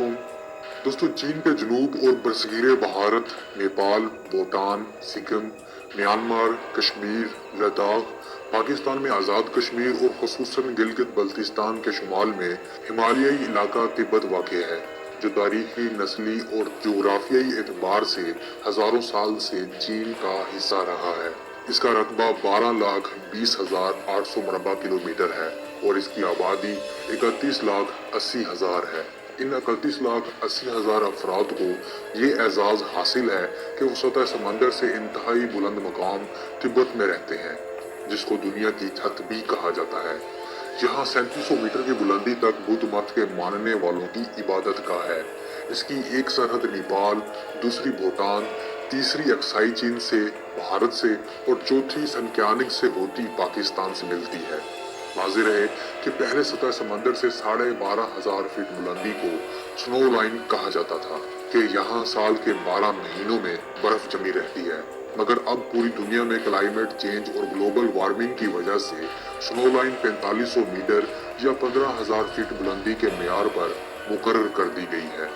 अलैकुम। दोस्तों, चीन के जनूब और बरसगीरे भारत, नेपाल, भूटान, सिक्किम, म्यांमार, कश्मीर, लद्दाख, पाकिस्तान में आज़ाद कश्मीर और ख़ुसूसन गिलगित बल्तिस्तान के शुमाल में हिमालयी इलाका तिब्बत वाक़ है, जो तारीखी, नस्ली और जोग्राफियाई एतबार से हज़ारों साल से चीन का हिस्सा रहा है। इसका रकबा 12,20,800 मरबा किलोमीटर है और इसकी आबादी 31,80,000 है। इन 31,80,000 अफराद को ये एजाज़ हासिल है कि वो सतह समंदर से इंतहाई बुलंद मकाम तिब्बत में रहते हैं, जिसको दुनिया की छत भी कहा जाता है। यहाँ 3700 मीटर की बुलंदी तक बुद्ध मत के मानने वालों की इबादत गाह है। इसकी एक सरहद नेपाल, दूसरी भूटान, तीसरी अक्साई चीन से, भारत से और चौथी सनक्यानिक से होती पाकिस्तान से मिलती है। वाज़ेह रहे कि पहले सतह समंदर से 12,500 फीट बुलंदी को स्नो लाइन कहा जाता था कि यहाँ साल के 12 महीनों में बर्फ जमी रहती है, मगर अब पूरी दुनिया में क्लाइमेट चेंज और ग्लोबल वार्मिंग की वजह से स्नो लाइन 4500 मीटर या 15,000 फीट बुलंदी के मेयार पर मुकर्रर कर दी गई है।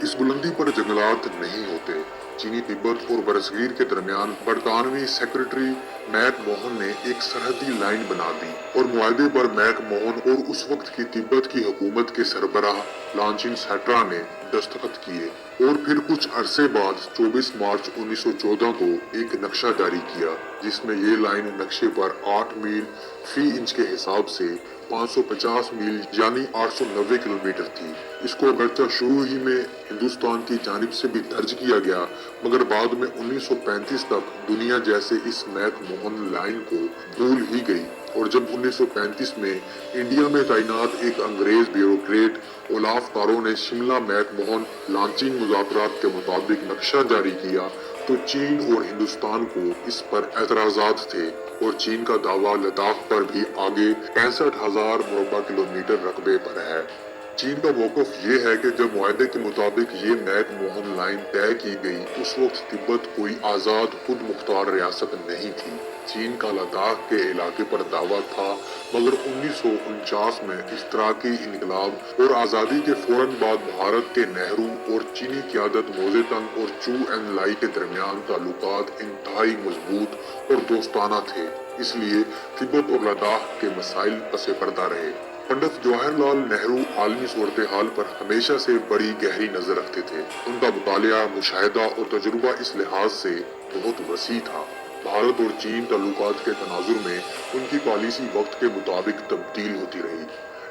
इस बुलंदी पर जंगलात नहीं होते। चीनी तिब्बत और बरसगीर के दरमियान बरतानवी सेक्रेटरी मैक मोहन ने एक सरहदी लाइन बना दी और मुआहदे पर मैक मोहन और उस वक्त की तिब्बत की हुकूमत के सरबराह लांचिन सैट्रा ने दस्तखत किए और फिर कुछ अरसे बाद 24 मार्च 1914 को एक नक्शा जारी किया, जिसमें ये लाइन नक्शे पर 8 मील फी इंच के हिसाब से 550 मील यानी 890 किलोमीटर थी। इसको अगरचा शुरू ही में हिंदुस्तान की जानिब से भी दर्ज किया गया, मगर बाद में 1935 तक दुनिया जैसे इस मैक मोहन लाइन को भूल ही गई और जब 1935 में इंडिया में तैनात एक अंग्रेज ब्यूरोक्रेट ओलाफ कारो ने शिमला मैक मोहन लांचिंग मुज़ाकरात के मुताबिक नक्शा जारी किया, तो चीन और हिंदुस्तान को इस पर एतराज़ात थे और चीन का दावा लद्दाख पर भी आगे 65,000 मुरब्बा किलोमीटर रकबे पर है। चीन का मौक़िफ़ ये है कि जब मुआहदे के मुताबिक ये मैक मोहन लाइन तय की गई, उस वक्त तिब्बत कोई आज़ाद खुद मुख्तार रियासत नहीं थी। चीन का लद्दाख के इलाके पर दावा था, मगर 1949 में इश्तराकी इनकलाब और आज़ादी के फौरन बाद भारत के नेहरू और चीनी क़यादत मोज़ेतंग और चू एन लाई के दरमियान ताल्लुकात इंतहाई मजबूत और दोस्ताना थे, इसलिए तिब्बत और लद्दाख के मसाइल पसे पर्दा रहे। पंडित जवाहरलाल नेहरू आलमी सूरत हाल पर हमेशा से बड़ी गहरी नजर रखते थे। उनका मुतालिया, मुशाहिदा और तजुर्बा इस लिहाज से बहुत वसी था। भारत और चीन ताल्लुकात के तनाजुर में उनकी पॉलिसी वक्त के मुताबिक तब्दील होती रही।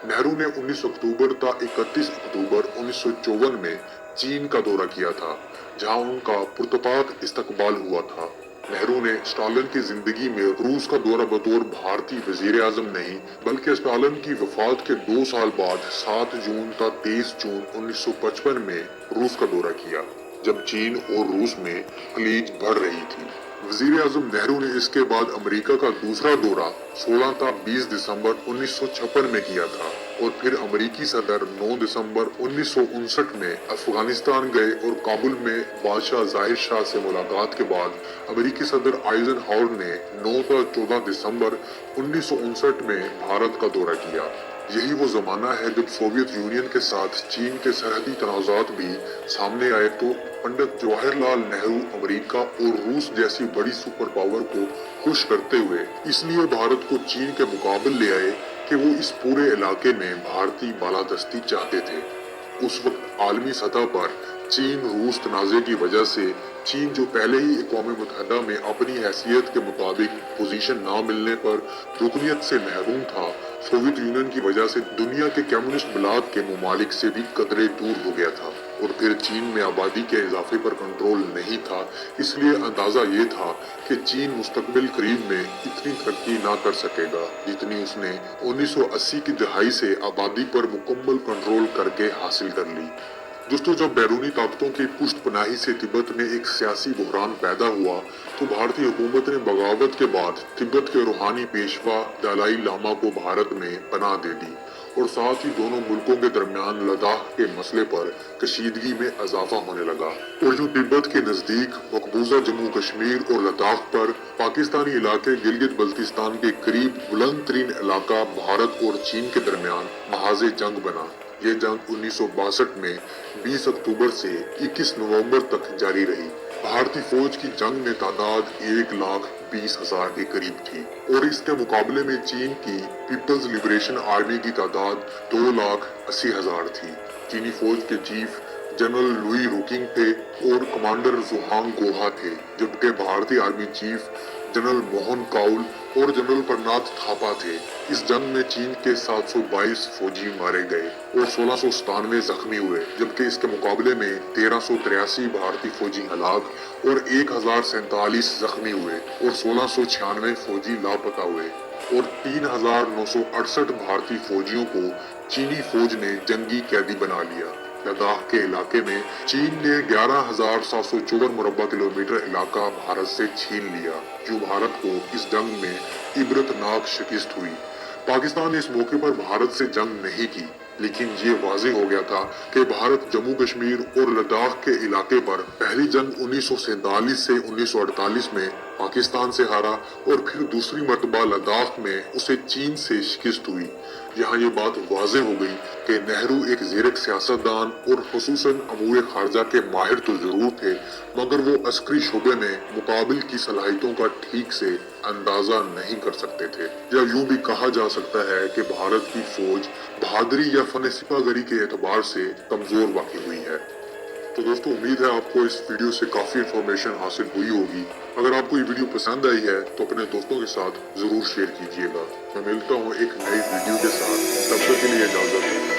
नेहरू ने 19 अक्टूबर ता 31 अक्टूबर 1954 में चीन का दौरा किया था, जहां उनका पुरतपाक इस्तकबाल हुआ था। नेहरू ने स्टालिन की जिंदगी में रूस का दौरा बतौर भारतीय वजीर आजम नहीं, बल्कि स्टालिन की वफात के 2 साल बाद 7 जून ता 23 जून 1955 में रूस का दौरा किया, जब चीन और रूस में खलीज बढ़ रही थी। वजीर आजम नेहरू ने इसके बाद अमेरिका का दूसरा दौरा 16 ता 20 दिसंबर 1956 में किया था और फिर अमेरिकी सदर 9 दिसंबर 1959 में अफगानिस्तान गए और काबुल में बादशाह जाहिर शाह से मुलाकात के बाद अमेरिकी सदर आइजनहावर ने 9 ता 14 दिसंबर 1959 में भारत का दौरा किया। यही वो जमाना है जब सोवियत यूनियन के साथ चीन के सरहदी तनाज़ात भी सामने आए, तो पंडित जवाहरलाल नेहरू अमेरिका और रूस जैसी बड़ी सुपर पावर को खुश करते हुए इसलिए भारत को चीन के मुकाबले ले आए कि वो इस पूरे इलाके में भारतीय बालादस्ती चाहते थे। उस वक्त आलमी सतह पर चीन रूस तनाज़े की वजह से चीन, जो पहले ही अक़वाम मुत्तहिदा में अपनी हैसियत के मुताबिक पोजीशन ना मिलने पर रुकनियत से महरूम था, सोवियत यूनियन की वजह से दुनिया के कम्युनिस्ट बिलाद के ममालिक से भी कदरे दूर हो गया था और फिर चीन में आबादी के इजाफे पर कंट्रोल नहीं था। इसलिए अंदाजा ये था कि चीन मुस्तकबिल करीब में इतनी तरक्की ना कर सकेगा जितनी उसने 1980 की दहाई से आबादी पर मुकम्मल कंट्रोल करके हासिल कर ली। दोस्तों, जब बैरूनी ताकतों की पुष्ट पनाही से तिब्बत में एक सियासी बहरान पैदा हुआ, तो भारतीय हुकूमत ने बगावत के बाद तिब्बत के रूहानी पेशवा दलाई लामा को भारत में पनाह दे दी और साथ ही दोनों मुल्कों के दरमियान लद्दाख के मसले पर कशीदगी में इजाफा होने लगा और जो तिब्बत के नजदीक मकबूजा जम्मू कश्मीर और लद्दाख पर पाकिस्तानी इलाके गिलगित बल्तिस्तान के करीब बुलंद तरीन इलाका भारत और चीन के दरमियान महाज़े जंग बना। ये जंग 1962 में 20 अक्टूबर से 21 नवंबर तक जारी रही। भारतीय फौज की जंग में तादाद 1,20,000 के करीब थी और इसके मुकाबले में चीन की पीपल्स लिबरेशन आर्मी की तादाद 2,80,000 थी। चीनी फौज के चीफ जनरल लुई रुकिंग थे और कमांडर जुहांग गोहा थे, जबकि भारतीय army chief general Mohan cowl और जनरल प्रनाथ थापा थे। इस जंग में चीन के 722 फौजी मारे गए और 1697 जख्मी हुए, जबकि इसके मुकाबले में 1383 भारतीय फौजी हलाक और 1047 जख्मी हुए और 1696 फौजी लापता हुए और 3,968 भारतीय फौजियों को चीनी फौज ने जंगी कैदी बना लिया। लद्दाख के इलाके में चीन ने 11,754 मुरब्बा किलोमीटर इलाका भारत से छीन लिया, जो भारत को इस जंग में इबरतनाक शिकस्त हुई। पाकिस्तान ने इस मौके पर भारत से जंग नहीं की, लेकिन ये वाज़ेह हो गया था कि भारत जम्मू कश्मीर और लद्दाख के इलाके पर पहली जंग 1947 से 1948 में पाकिस्तान से हारा और फिर दूसरी मर्तबा लद्दाख में उसे चीन से शिकस्त हुई। यहाँ ये बात वाज़ेह हो गई कि नेहरू एक ज़ीरक सियासतदान और खुसूसन अमूर खारजा के माहिर तो जरूर थे, मगर वो अस्करी शोबे में मुकाबिल की सलाहियतों का ठीक से अंदाजा नहीं कर सकते थे। या यूं भी कहा जा सकता है कि भारत की फौज बहादुरी या फन सिपागरी के एतबार से कमजोर वाक़ई हुई है। तो दोस्तों, उम्मीद है आपको इस वीडियो से काफी इंफॉर्मेशन हासिल हुई होगी। अगर आपको ये वीडियो पसंद आई है तो अपने दोस्तों के साथ जरूर शेयर कीजिएगा। मैं मिलता हूँ एक नई वीडियो के साथ, तब तक के लिए इजाजत।